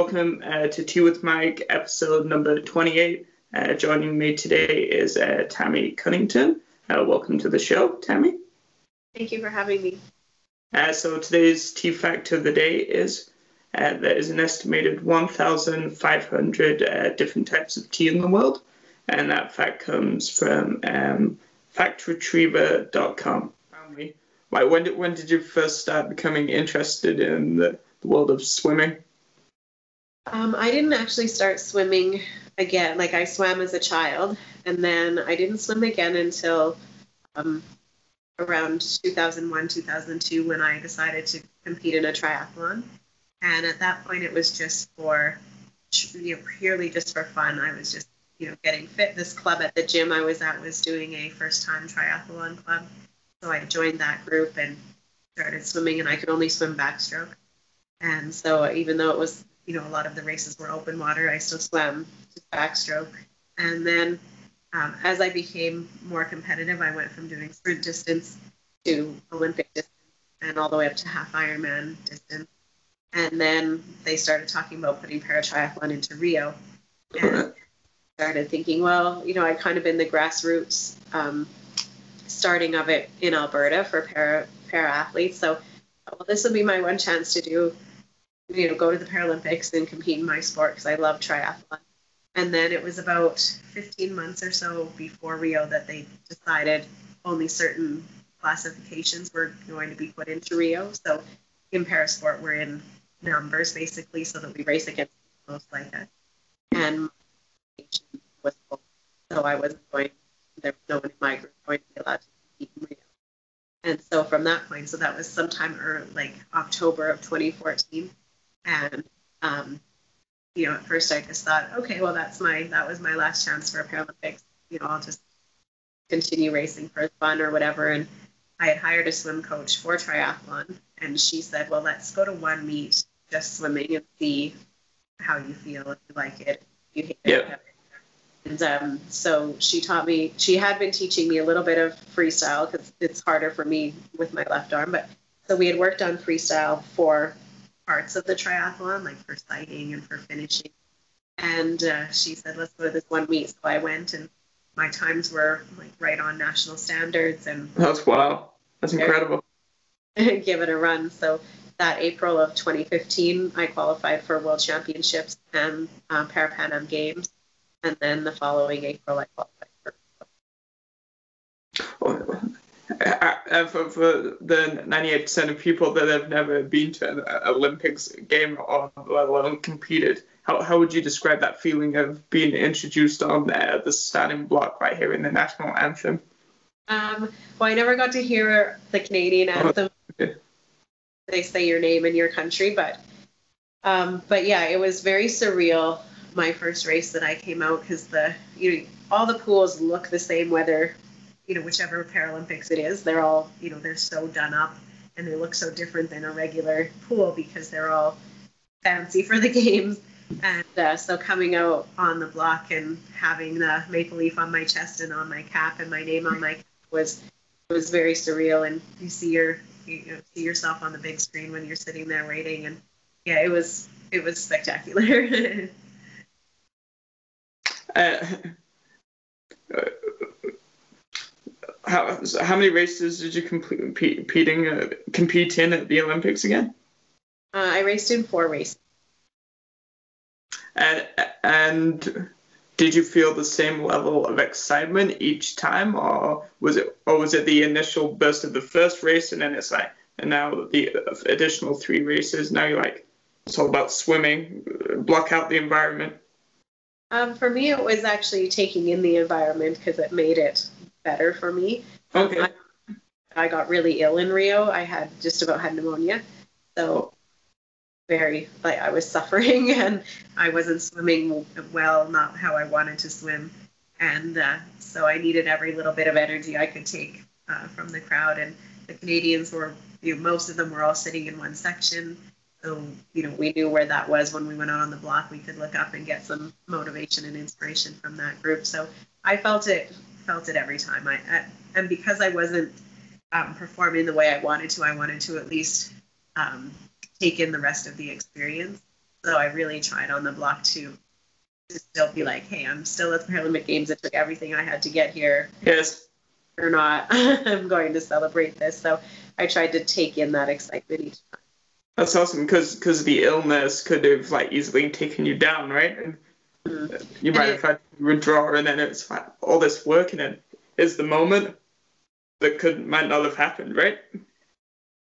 welcome to Teawithmike, episode number 28. Joining me today is Tammy Cunnington. Welcome to the show, Tammy. Thank you for having me. So today's tea fact of the day is there is an estimated 1,500 different types of tea in the world, and that fact comes from factretriever.com. When did you first start becoming interested in the world of swimming? I didn't actually start swimming again. I swam as a child, and then I didn't swim again until around 2001, 2002, when I decided to compete in a triathlon. And at that point, it was just for, purely just for fun. I was just, getting fit. This club at the gym I was at was doing a first-time triathlon club. So I joined that group and started swimming, and I could only swim backstroke. And so even though it was, a lot of the races were open water, I still swam just backstroke. And then as I became more competitive, I went from doing sprint distance to Olympic distance and all the way up to half Ironman distance. And then they started talking about putting paratriathlon into Rio. And started thinking, well, I'd kind of been the grassroots starting of it in Alberta for para athletes. So, well, this will be my one chance to do, go to the Paralympics and compete in my sport because I love triathlon. And then it was about 15 months or so before Rio that they decided only certain classifications were going to be put into Rio. So in parasport, we're in numbers basically, so that we race against most like that. And was full, so I wasn't going. There was no one in my group going to be allowed to compete in Rio. And so from that point, so that was sometime early, October of 2014. And at first I just thought, okay, well that was my last chance for Paralympics. I'll just continue racing for fun or whatever. And I had hired a swim coach for triathlon, and she said, well, let's go to one meet, just swimming, and see how you feel, if you like it, if you hate it. Yeah. And so she had been teaching me a little bit of freestyle because it's harder for me with my left arm. But so we had worked on freestyle for parts of the triathlon, like for sighting and for finishing. And she said, let's go to this one meet. So I went, and my times were right on national standards. And That's wow. That's incredible. Give it a run. So that April of 2015, I qualified for World Championships and Para-Pan Am Games. And then the following April, I qualified for. For the 98% of people that have never been to an Olympics game or let alone competed, how would you describe that feeling of being introduced on the starting block right here in the national anthem? Well, I never got to hear the Canadian anthem. Okay. They say your name and your country, but yeah, it was very surreal. My first race that I came out, because all the pools look the same, whether whichever Paralympics it is. They're all they're so done up, and they look so different than a regular pool because they're all fancy for the games. And so coming out on the block and having the maple leaf on my chest and on my cap and my name on my cap was very surreal. And you see see yourself on the big screen when you're sitting there waiting, and yeah, it was spectacular. How many races did you compete in at the Olympics again? I raced in 4 races. And did you feel the same level of excitement each time, or was it the initial burst of the first race, and then it's and now the additional 3 races? Now you're it's all about swimming, block out the environment. For me, it was actually taking in the environment because it made it better for me. Okay. I got really ill in Rio. I had just about had pneumonia. So I was suffering, and I wasn't swimming well, not how I wanted to swim. And so I needed every little bit of energy I could take from the crowd. And the Canadians were, most of them were all sitting in one section. So, we knew where that was when we went out on the block. We could look up and get some motivation and inspiration from that group. So I felt it every time. And because I wasn't performing the way I wanted to at least take in the rest of the experience. So I really tried on the block to still be like, hey, I'm still at the Paralympic Games. It took everything I had to get here. Yes. Or not, I'm going to celebrate this. So I tried to take in that excitement each time. That's awesome because the illness could have like easily taken you down, right? And you might have had to withdraw, and then it's like all this work, and then is the moment that might not have happened, right?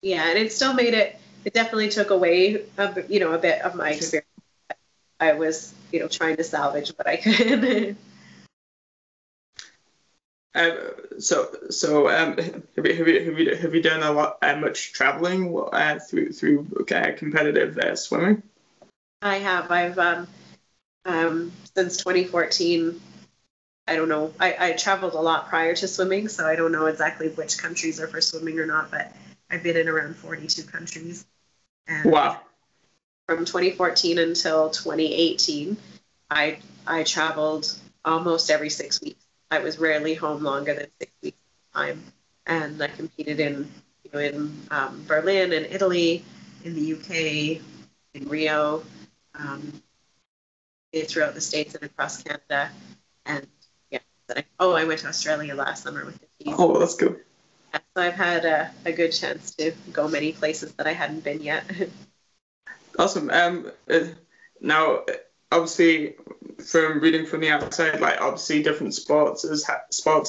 Yeah, and it still made it. It definitely took away, a bit of my experience. I was, trying to salvage what I could. So have you done a lot much traveling through competitive swimming? I have. I've since 2014. I don't know. I traveled a lot prior to swimming, so I don't know exactly which countries are for swimming or not. But I've been in around 42 countries. And wow. From 2014 until 2018, I traveled almost every 6 weeks. I was rarely home longer than 6 weeks at a time, and I competed in Berlin and Italy, in the UK, in Rio, throughout the States and across Canada, and I went to Australia last summer with the team. Oh, that's good. Yeah, so I've had a good chance to go many places that I hadn't been yet. Awesome. Now, obviously, from reading from the outside, like obviously different sports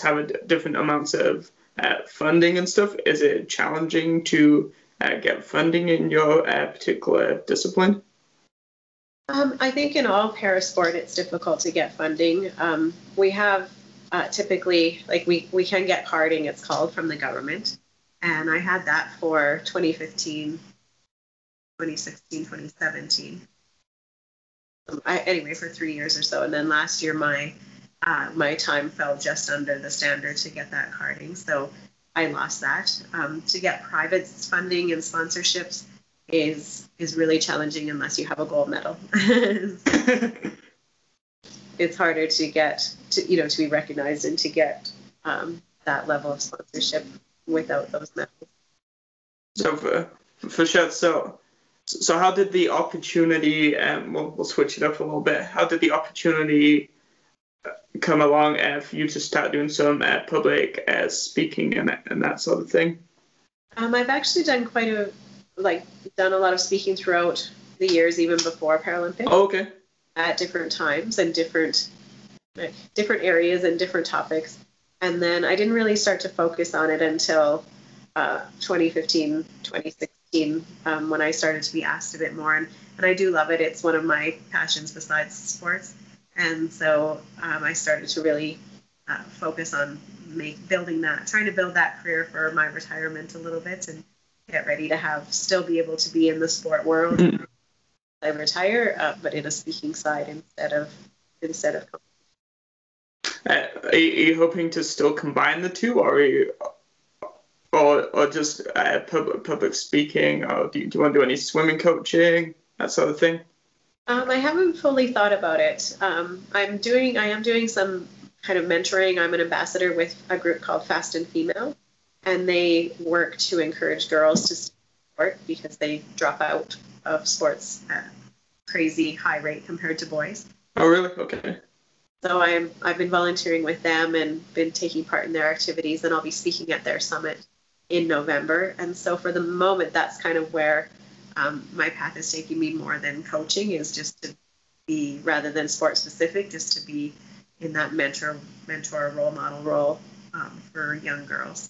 have different amounts of funding and stuff. Is it challenging to get funding in your particular discipline? I think in all parasport, it's difficult to get funding. We have typically, like we can get carding, it's called, from the government. And I had that for 2015, 2016, 2017. Anyway, for 3 years or so. And then last year, my time fell just under the standard to get that carding. So I lost that. To get private funding and sponsorships is really challenging unless you have a gold medal. It's harder to get to be recognized and to get that level of sponsorship without those medals. So for sure. So how did the opportunity, we'll switch it up a little bit, how did the opportunity come along for you to start doing some public speaking and that sort of thing? I've actually done done a lot of speaking throughout the years, even before Paralympics. Oh, okay. At different times and different areas and different topics. And then I didn't really start to focus on it until 2015, 2016, when I started to be asked a bit more. And I do love it. It's one of my passions besides sports. And so I started to really focus on trying to build that career for my retirement a little bit and get ready to still be able to be in the sport world. Mm-hmm. I retire, but in a speaking side instead of. Are you hoping to still combine the two, or just public speaking, or do you want to do any swimming coaching, that sort of thing? I haven't fully thought about it. I am doing some kind of mentoring. I'm an ambassador with a group called Fast and Female, and they work to encourage girls to sport because they drop out of sports at a crazy high rate compared to boys. Oh, really? Okay. So I've been volunteering with them and been taking part in their activities, and I'll be speaking at their summit in November. And so for the moment, that's kind of where my path is taking me more than coaching, is just to be, rather than sport specific, just to be in that mentor role model role for young girls.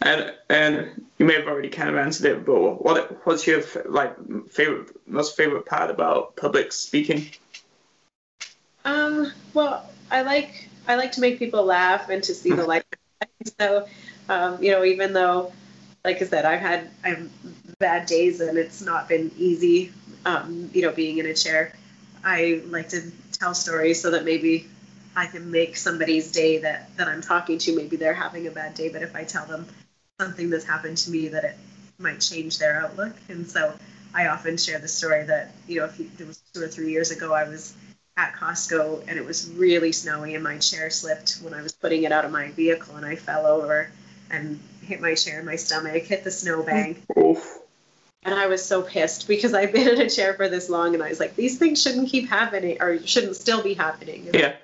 And you may have already kind of answered it, but what's your most favorite part about public speaking? Well, I like to make people laugh and to see the light. So, even though, like I said, I've bad days and it's not been easy, being in a chair, I like to tell stories so that maybe I can make somebody's day that I'm talking to. Maybe they're having a bad day, but if I tell them something that's happened to me, that it might change their outlook. And so I often share the story that, it was 2 or 3 years ago, I was at Costco and it was really snowy and my chair slipped when I was putting it out of my vehicle, and I fell over and hit my chair in my stomach, hit the snowbank. Oof. And I was so pissed because I've been in a chair for this long, and I was like, these things shouldn't keep happening, or shouldn't still be happening. Yeah.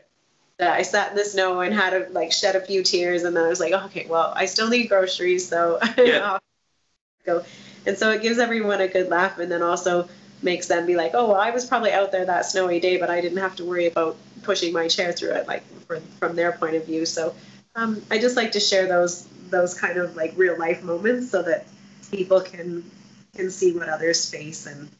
I sat in the snow and had to like shed a few tears, and then I was like, okay, well, I still need groceries, so I'll go. And so it gives everyone a good laugh, and then also makes them be like, oh, well, I was probably out there that snowy day, but I didn't have to worry about pushing my chair through it, like from their point of view. So I just like to share those kind of like real life moments so that people can see what others face, and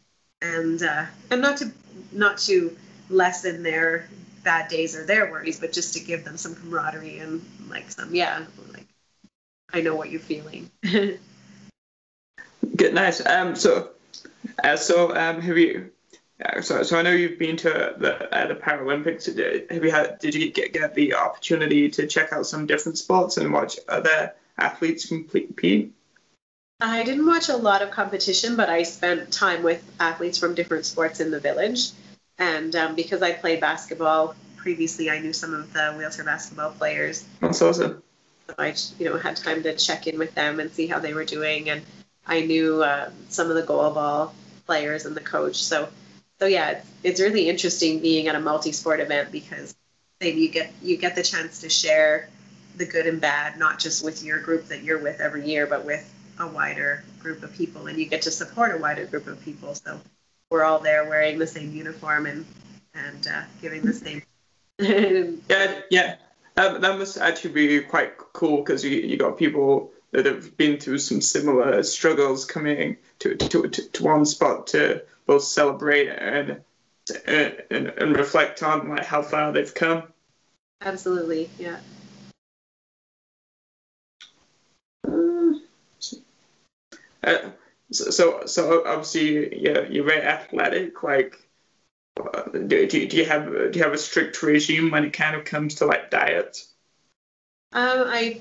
not to lessen their bad days or their worries, but just to give them some camaraderie and like like I know what you're feeling. Good, nice. So have you? So I know you've been to the Paralympics. Did you get the opportunity to check out some different sports and watch other athletes compete? I didn't watch a lot of competition, but I spent time with athletes from different sports in the village. And because I played basketball previously, I knew some of the wheelchair basketball players. That's awesome. So I, had time to check in with them and see how they were doing. And I knew some of the goalball players and the coach. So yeah, it's really interesting being at a multi-sport event because then you get the chance to share the good and bad, not just with your group that you're with every year, but with a wider group of people, and you get to support a wider group of people. So we're all there wearing the same uniform and giving the same. Yeah. That must actually be quite cool because you got people that have been through some similar struggles coming to one spot to both celebrate and reflect on like how far they've come. Absolutely, yeah. So obviously you're very athletic. Like, do you have a strict regime when it kind of comes to like diet? I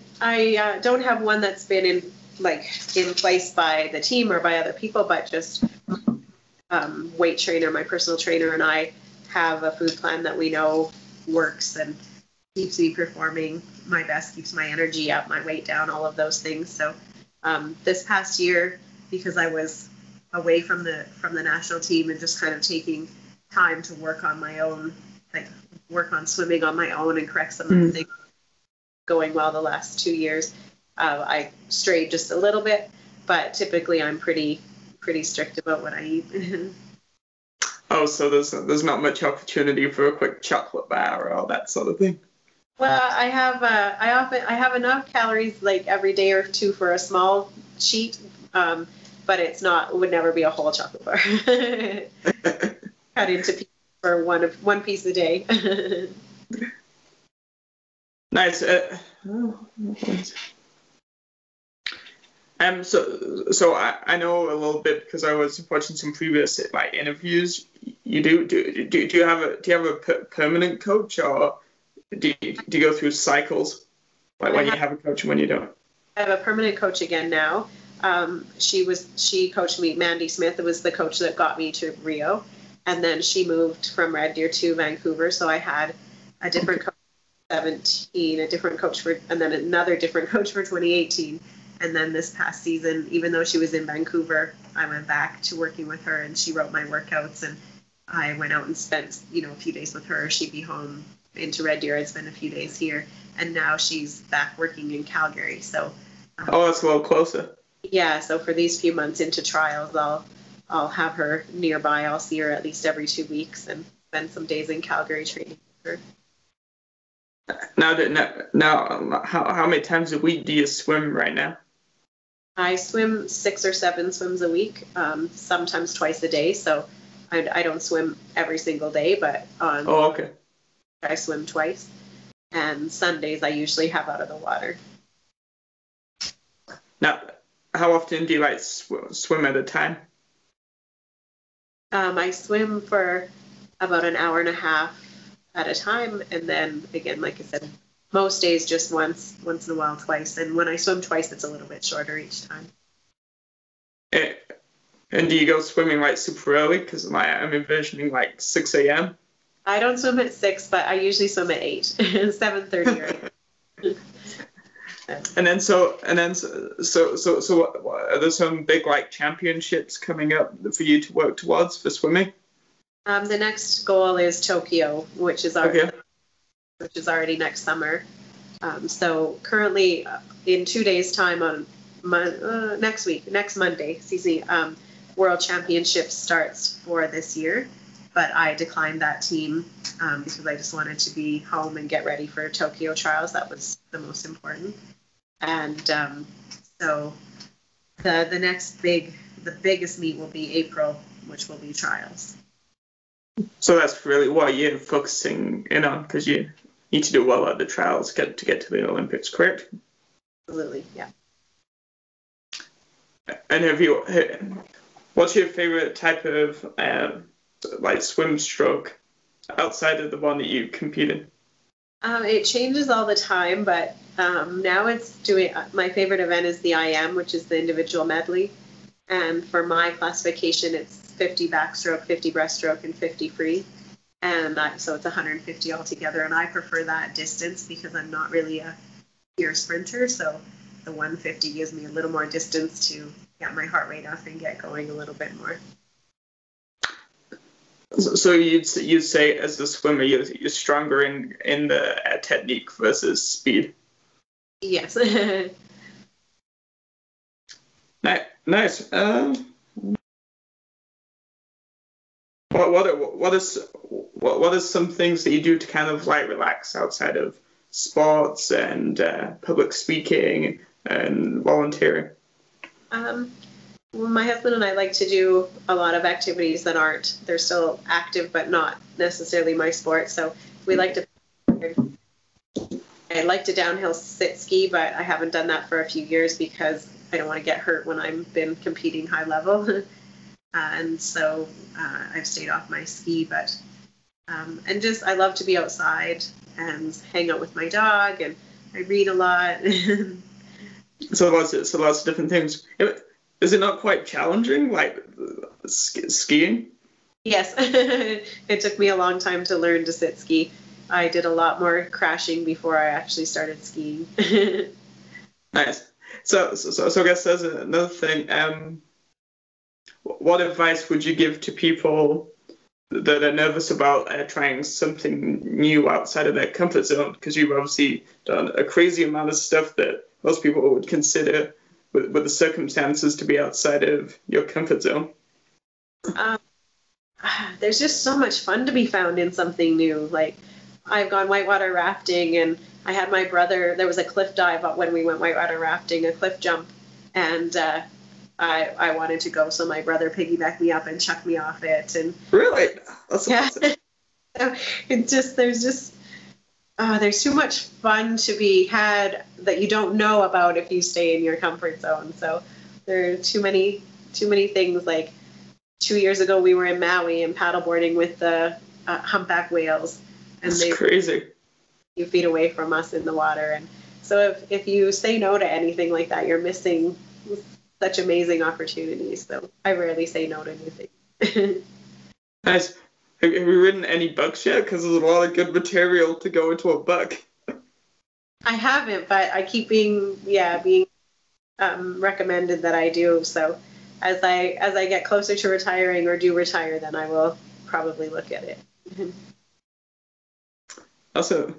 don't have one that's been in place by the team or by other people, but just weight trainer, my personal trainer, and I have a food plan that we know works and keeps me performing my best, keeps my energy up, my weight down, all of those things. So this past year, because I was away from the national team and just kind of taking time to work on my own, like work on swimming on my own and correct some of the things going well the last 2 years, I strayed just a little bit, but typically I'm pretty strict about what I eat. Oh, so there's not much opportunity for a quick chocolate bar or all that sort of thing. Well, I have enough calories like every day or two for a small sheet, but it would never be a whole chocolate bar. Cut into pieces for one piece a day. Nice. So I know a little bit because I was watching some previous like interviews. You do you have a permanent coach, or do you go through cycles, like when you have a coach and when you don't? I have a permanent coach again now. She coached me. Mandy Smith was the coach that got me to Rio, and then she moved from Red Deer to Vancouver. So I had a different coach for 2017, a different coach and then another different coach for 2018. And then this past season, even though she was in Vancouver, I went back to working with her, and she wrote my workouts, and I went out and spent, a few days with her. She'd be home into Red Deer. I'd spend a few days here, and now she's back working in Calgary. So. That's a little closer. Yeah. So for these few months into trials, I'll have her nearby. I'll see her at least every 2 weeks and spend some days in Calgary training with her. Now, how many times a week do you swim right now? I swim 6 or 7 swims a week, sometimes twice a day. So I don't swim every single day, but okay. I swim twice. And Sundays I usually have out of the water. Now, how often do you like swim at a time? I swim for about an hour and a half at a time, and then again, like I said, most days just once in a while, twice. And when I swim twice, it's a little bit shorter each time. And do you go swimming like super early? Because I'm envisioning like 6 a.m. I don't swim at 6, but I usually swim at 8, 7:30. And then are there some big like championships coming up for you to work towards for swimming? The next goal is Tokyo, which is already next summer. So currently, in 2 days' time on next Monday, World Championship starts for this year. But I declined that team because I just wanted to be home and get ready for Tokyo trials. That was the most important. And so the biggest meet will be April, which will be trials. So that's really what you're focusing in on, because you need to do well at the trials to get to the Olympics, correct? Absolutely, yeah. And what's your favorite type of like swim stroke outside of the one that you compete in? It changes all the time, but now my favorite event is the IM, which is the individual medley. And for my classification, it's 50 backstroke, 50 breaststroke, and 50 free. And so it's 150 altogether. And I prefer that distance because I'm not really a pure sprinter. So the 150 gives me a little more distance to get my heart rate up and get going a little bit more. So you'd say as a swimmer, you're stronger in the technique versus speed? Yes. Nice. What is some things that you do to kind of like relax outside of sports and public speaking and volunteering? Well, my husband and I like to do a lot of activities they're still active, but not necessarily my sport. So I like to downhill sit ski, but I haven't done that for a few years because I don't want to get hurt when I've been competing high level. And so I've stayed off my ski, but I love to be outside and hang out with my dog, and I read a lot. So lots of different things. Is it not quite challenging, like skiing? Yes, it took me a long time to learn to sit ski. I did a lot more crashing before I actually started skiing. Nice. So I guess there's another thing. What advice would you give to people that are nervous about trying something new outside of their comfort zone? Because you've obviously done a crazy amount of stuff that most people would consider with the circumstances to be outside of your comfort zone. There's just so much fun to be found in something new. Like, I've gone whitewater rafting, and I had my brother, there was a cliff dive when we went whitewater rafting, a cliff jump, and I wanted to go, so my brother piggybacked me up and chucked me off it. And really? That's awesome. There's too much fun to be had that you don't know about if you stay in your comfort zone. So there are too many things. Like 2 years ago, we were in Maui and paddleboarding with the humpback whales, and that's crazy. A few feet away from us in the water. And so if you say no to anything like that, you're missing such amazing opportunities. So I rarely say no to anything. Nice. Have you ridden any bucks yet? Because there's a lot of good material to go into a buck. I haven't, but I keep being recommended that I do. So as I get closer to retiring or do retire, then I will probably look at it. Also,